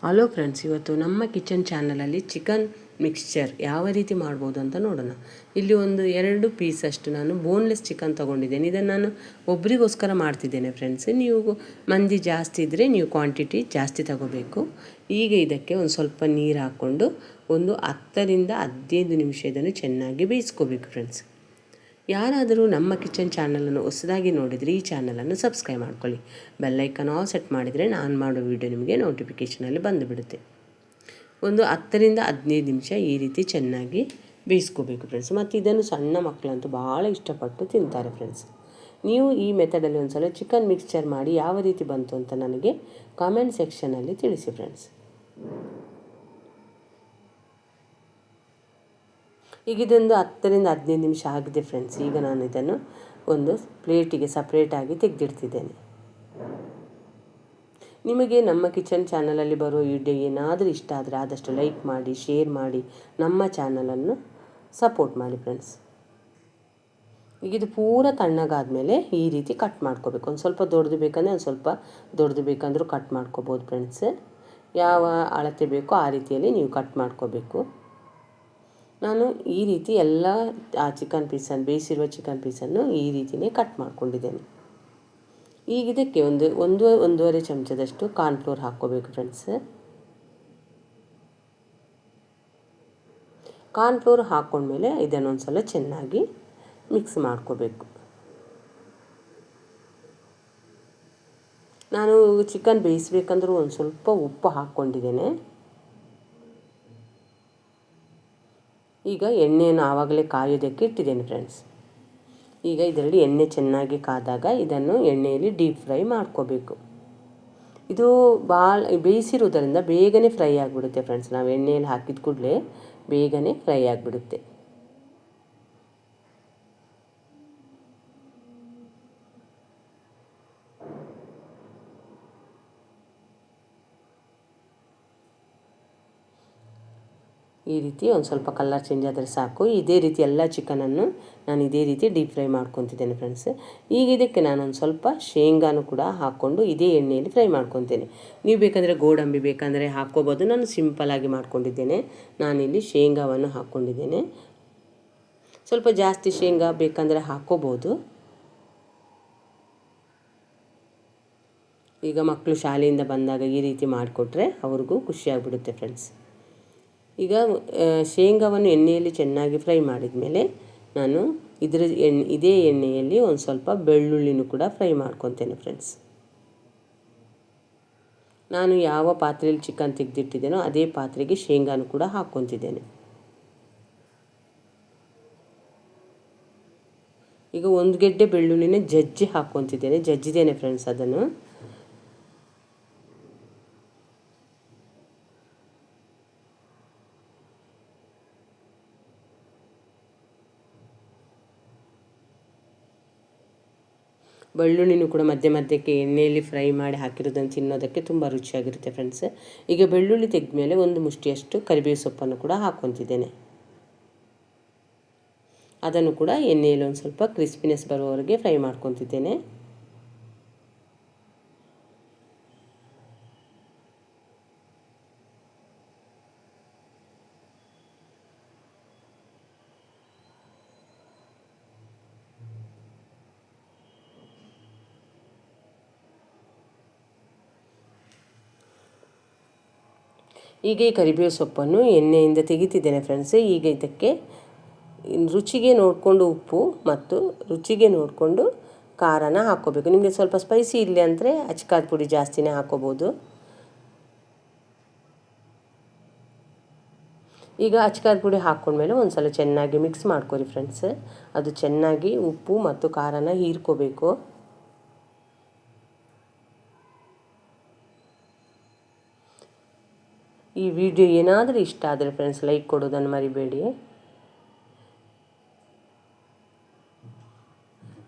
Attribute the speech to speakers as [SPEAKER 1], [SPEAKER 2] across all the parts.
[SPEAKER 1] Hello friends, ಇವತ್ತು ನಮ್ಮ kitchen ಚಾನಲಲ್ಲಿ ಚಿಕನ್ ಮಿಕ್ಸ್ಚರ್ ಯಾವ ರೀತಿ ಮಾಡ್ಬೋದು ಅಂತ ನೋಡೋಣ. ಇಲ್ಲಿ ಒಂದು 2 ಪೀಸಷ್ಟು ನಾನು ಬೋನ್ಲೆಸ್ ಚಿಕನ್ ತೊಗೊಂಡಿದ್ದೇನೆ. ಇದನ್ನು ನಾನು ಒಬ್ರಿಗೋಸ್ಕರ ಮಾಡ್ತಿದ್ದೇನೆ ಫ್ರೆಂಡ್ಸ್. ನೀವು ಮಂದಿ ಜಾಸ್ತಿ ಇದ್ದರೆ ನೀವು ಕ್ವಾಂಟಿಟಿ ಜಾಸ್ತಿ ತಗೋಬೇಕು. ಈಗ ಇದಕ್ಕೆ ಒಂದು ಸ್ವಲ್ಪ ನೀರು ಹಾಕ್ಕೊಂಡು ಒಂದು 10ರಿಂದ 15 ನಿಮಿಷ ಇದನ್ನು ಚೆನ್ನಾಗಿ ಬೇಯಿಸ್ಕೋಬೇಕು ಫ್ರೆಂಡ್ಸ್. ಯಾರಾದರೂ ನಮ್ಮ ಕಿಚನ್ ಚಾನಲನ್ನು ಹೊಸದಾಗಿ ನೋಡಿದರೆ ಈ ಚಾನಲನ್ನು ಸಬ್ಸ್ಕ್ರೈಬ್ ಮಾಡ್ಕೊಳ್ಳಿ. ಬೆಲ್ಲೈಕನ್ ಆಲ್ ಸೆಟ್ ಮಾಡಿದರೆ ನಾನು ಮಾಡೋ ವಿಡಿಯೋ ನಿಮಗೆ ನೋಟಿಫಿಕೇಷನಲ್ಲಿ ಬಂದುಬಿಡುತ್ತೆ. ಒಂದು 10ರಿಂದ 15 ನಿಮಿಷ ಈ ರೀತಿ ಚೆನ್ನಾಗಿ ಬೇಯಿಸ್ಕೋಬೇಕು ಫ್ರೆಂಡ್ಸ್. ಮತ್ತು ಇದನ್ನು ಸಣ್ಣ ಮಕ್ಕಳಂತೂ ಭಾಳ ಇಷ್ಟಪಟ್ಟು ತಿಂತಾರೆ ಫ್ರೆಂಡ್ಸ್. ನೀವು ಈ ಮೆಥಡಲ್ಲಿ ಒಂದು ಸಲ ಚಿಕನ್ ಮಿಕ್ಸ್ಚರ್ ಮಾಡಿ ಯಾವ ರೀತಿ ಬಂತು ಅಂತ ನನಗೆ ಕಾಮೆಂಟ್ ಸೆಕ್ಷನಲ್ಲಿ ತಿಳಿಸಿ ಫ್ರೆಂಡ್ಸ್. ಈಗ ಇದೊಂದು 10ರಿಂದ 15 ನಿಮಿಷ ಆಗಿದೆ ಫ್ರೆಂಡ್ಸ್. ಈಗ ನಾನು ಇದನ್ನು ಒಂದು ಪ್ಲೇಟಿಗೆ ಸಪ್ರೇಟಾಗಿ ತೆಗೆದಿಡ್ತಿದ್ದೇನೆ. ನಿಮಗೆ ನಮ್ಮ ಕಿಚನ್ ಚಾನಲಲ್ಲಿ ಬರೋ ವಿಡಿಯೋ ಏನಾದರೂ ಇಷ್ಟ ಆದರೆ ಆದಷ್ಟು ಲೈಕ್ ಮಾಡಿ, ಶೇರ್ ಮಾಡಿ, ನಮ್ಮ ಚಾನಲನ್ನು ಸಪೋರ್ಟ್ ಮಾಡಿ ಫ್ರೆಂಡ್ಸ್. ಈಗ ಇದು ಪೂರ ತಣ್ಣಗಾದಮೇಲೆ ಈ ರೀತಿ ಕಟ್ ಮಾಡ್ಕೋಬೇಕು. ಒಂದು ಸ್ವಲ್ಪ ದೊಡ್ಡದು ಬೇಕಂದರೆ ಒಂದು ಸ್ವಲ್ಪ ದೊಡ್ಡದು ಬೇಕಂದ್ರೂ ಕಟ್ ಮಾಡ್ಕೋಬೋದು ಫ್ರೆಂಡ್ಸ್. ಯಾವ ಅಳತೆ ಬೇಕೋ ಆ ರೀತಿಯಲ್ಲಿ ನೀವು ಕಟ್ ಮಾಡ್ಕೋಬೇಕು. ನಾನು ಈ ರೀತಿ ಎಲ್ಲ ಚಿಕನ್ ಪೀಸನ್ನು ಬೇಯಿಸಿರುವ ಚಿಕನ್ ಪೀಸನ್ನು ಈ ರೀತಿಯೇ ಕಟ್ ಮಾಡ್ಕೊಂಡಿದ್ದೇನೆ. ಈಗ ಇದಕ್ಕೆ ಒಂದೂವರೆ ಚಮಚದಷ್ಟು ಕಾರ್ನ್ಫ್ಲೋರ್ ಹಾಕ್ಕೋಬೇಕು ಫ್ರೆಂಡ್ಸ್. ಕಾರ್ನ್ಫ್ಲೋರ್ ಹಾಕ್ಕೊಂಡ್ಮೇಲೆ ಇದನ್ನು ಒಂದು ಸಲ ಚೆನ್ನಾಗಿ ಮಿಕ್ಸ್ ಮಾಡ್ಕೋಬೇಕು. ನಾನು ಚಿಕನ್ ಬೇಯಿಸ್ಬೇಕಂದ್ರೂ ಒಂದು ಸ್ವಲ್ಪ ಉಪ್ಪು ಹಾಕ್ಕೊಂಡಿದ್ದೇನೆ. ಈಗ ಎಣ್ಣೆಯನ್ನು ಆವಾಗಲೇ ಕಾಯೋದಕ್ಕೆ ಇಟ್ಟಿದ್ದೇನೆ ಫ್ರೆಂಡ್ಸ್. ಈಗ ಇದರಲ್ಲಿ ಎಣ್ಣೆ ಚೆನ್ನಾಗಿ ಕಾದಾಗ ಇದನ್ನು ಎಣ್ಣೆಯಲ್ಲಿ ಡೀಪ್ ಫ್ರೈ ಮಾಡ್ಕೋಬೇಕು. ಇದು ಭಾಳ ಬೇಯಿಸಿರುವುದರಿಂದ ಬೇಗನೆ ಫ್ರೈ ಆಗಿಬಿಡುತ್ತೆ ಫ್ರೆಂಡ್ಸ್. ನಾವು ಎಣ್ಣೆಯಲ್ಲಿ ಹಾಕಿದ ಕೂಡಲೇ ಬೇಗನೆ ಫ್ರೈ ಆಗಿಬಿಡುತ್ತೆ. ಈ ರೀತಿ ಒಂದು ಸ್ವಲ್ಪ ಕಲರ್ ಚೇಂಜ್ ಆದರೆ ಸಾಕು. ಇದೇ ರೀತಿ ಎಲ್ಲ ಚಿಕನನ್ನು ನಾನು ಇದೇ ರೀತಿ ಡೀಪ್ ಫ್ರೈ ಮಾಡ್ಕೊತಿದ್ದೇನೆ ಫ್ರೆಂಡ್ಸ್. ಈಗ ಇದಕ್ಕೆ ನಾನೊಂದು ಸ್ವಲ್ಪ ಶೇಂಗಾನು ಕೂಡ ಹಾಕ್ಕೊಂಡು ಇದೇ ಎಣ್ಣೆಯಲ್ಲಿ ಫ್ರೈ ಮಾಡ್ಕೊತೇನೆ. ನೀವು ಬೇಕಂದರೆ ಗೋಡಂಬಿ ಬೇಕಂದರೆ ಹಾಕ್ಕೋಬೋದು. ನಾನು ಸಿಂಪಲಾಗಿ ಮಾಡ್ಕೊಂಡಿದ್ದೇನೆ. ನಾನಿಲ್ಲಿ ಶೇಂಗಾವನ್ನು ಹಾಕ್ಕೊಂಡಿದ್ದೇನೆ. ಸ್ವಲ್ಪ ಜಾಸ್ತಿ ಶೇಂಗಾ ಬೇಕಂದರೆ ಹಾಕ್ಕೋಬೋದು. ಈಗ ಮಕ್ಕಳು ಶಾಲೆಯಿಂದ ಬಂದಾಗ ಈ ರೀತಿ ಮಾಡಿಕೊಟ್ರೆ ಅವ್ರಿಗೂ ಖುಷಿಯಾಗಿಬಿಡುತ್ತೆ ಫ್ರೆಂಡ್ಸ್. ಈಗ ಶೇಂಗಾವನ್ನು ಎಣ್ಣೆಯಲ್ಲಿ ಚೆನ್ನಾಗಿ ಫ್ರೈ ಮಾಡಿದ ಮೇಲೆ ನಾನು ಇದೇ ಎಣ್ಣೆಯಲ್ಲಿ ಒಂದು ಸ್ವಲ್ಪ ಬೆಳ್ಳುಳ್ಳಿನೂ ಕೂಡ ಫ್ರೈ ಮಾಡ್ಕೊತೇನೆ ಫ್ರೆಂಡ್ಸ್. ನಾನು ಯಾವ ಪಾತ್ರೆಯಲ್ಲಿ ಚಿಕನ್ ತೆಗೆದಿಟ್ಟಿದ್ದೇನೋ ಅದೇ ಪಾತ್ರೆಗೆ ಶೇಂಗಾನು ಕೂಡ ಹಾಕ್ಕೊತಿದ್ದೇನೆ. ಈಗ ಒಂದು ಗೆಡ್ಡೆ ಬೆಳ್ಳುಳ್ಳಿನ ಜಜ್ಜಿದ್ದೇನೆ ಫ್ರೆಂಡ್ಸ್. ಅದನ್ನು ಬೆಳ್ಳುಳ್ಳಿನೂ ಕೂಡ ಮಧ್ಯಕ್ಕೆ ಎಣ್ಣೆಯಲ್ಲಿ ಫ್ರೈ ಮಾಡಿ ಹಾಕಿರೋದನ್ನು ತಿನ್ನೋದಕ್ಕೆ ತುಂಬ ರುಚಿಯಾಗಿರುತ್ತೆ ಫ್ರೆಂಡ್ಸ್. ಈಗ ಬೆಳ್ಳುಳ್ಳಿ ತೆಗೆದ ಮೇಲೆ ಒಂದು ಮುಷ್ಟಿಯಷ್ಟು ಕರಿಬೇವು ಸೊಪ್ಪನ್ನು ಕೂಡ ಹಾಕ್ಕೊತಿದ್ದೇನೆ. ಅದನ್ನು ಕೂಡ ಎಣ್ಣೆಯಲ್ಲಿ ಒಂದು ಸ್ವಲ್ಪ ಕ್ರಿಸ್ಪಿನೆಸ್ ಬರುವವರೆಗೆ ಫ್ರೈ ಮಾಡ್ಕೊತಿದ್ದೇನೆ. ಈಗ ಈ ಕರಿಬೇವು ಸೊಪ್ಪನ್ನು ಎಣ್ಣೆಯಿಂದ ತೆಗಿತಿದ್ದೇನೆ ಫ್ರೆಂಡ್ಸ್. ಈಗ ಇದಕ್ಕೆ ರುಚಿಗೆ ನೋಡಿಕೊಂಡು ಉಪ್ಪು ಮತ್ತು ರುಚಿಗೆ ನೋಡಿಕೊಂಡು ಖಾರನ ಹಾಕ್ಕೋಬೇಕು. ನಿಮಗೆ ಸ್ವಲ್ಪ ಸ್ಪೈಸಿ ಇಲ್ಲ ಅಂದರೆ ಅಚ್ಕಾರದ ಪುಡಿ ಜಾಸ್ತಿನೇ ಹಾಕ್ಕೋಬೋದು. ಈಗ ಅಚ್ಕಾರದ ಪುಡಿ ಹಾಕ್ಕೊಂಡ್ಮೇಲೆ ಒಂದು ಸಲ ಚೆನ್ನಾಗಿ ಮಿಕ್ಸ್ ಮಾಡ್ಕೊರಿ ಫ್ರೆಂಡ್ಸ್. ಅದು ಚೆನ್ನಾಗಿ ಉಪ್ಪು ಮತ್ತು ಖಾರನ ಹೀರ್ಕೋಬೇಕು. ಈ ವಿಡಿಯೋ ಏನಾದರೂ ಇಷ್ಟ ಆದರೆ ಫ್ರೆಂಡ್ಸ್ ಲೈಕ್ ಕೊಡೋದನ್ನು ಮರಿಬೇಡಿ.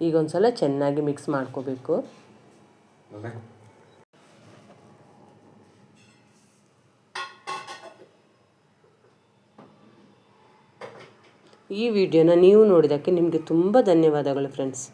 [SPEAKER 1] ಈಗ ಒಂದು ಸಲ ಚೆನ್ನಾಗಿ ಮಿಕ್ಸ್ ಮಾಡ್ಕೋಬೇಕು. ಈ ವಿಡಿಯೋನ ನೀವು ನೋಡಿದ್ದಕ್ಕೆ ನಿಮಗೆ ತುಂಬ ಧನ್ಯವಾದಗಳು ಫ್ರೆಂಡ್ಸ್.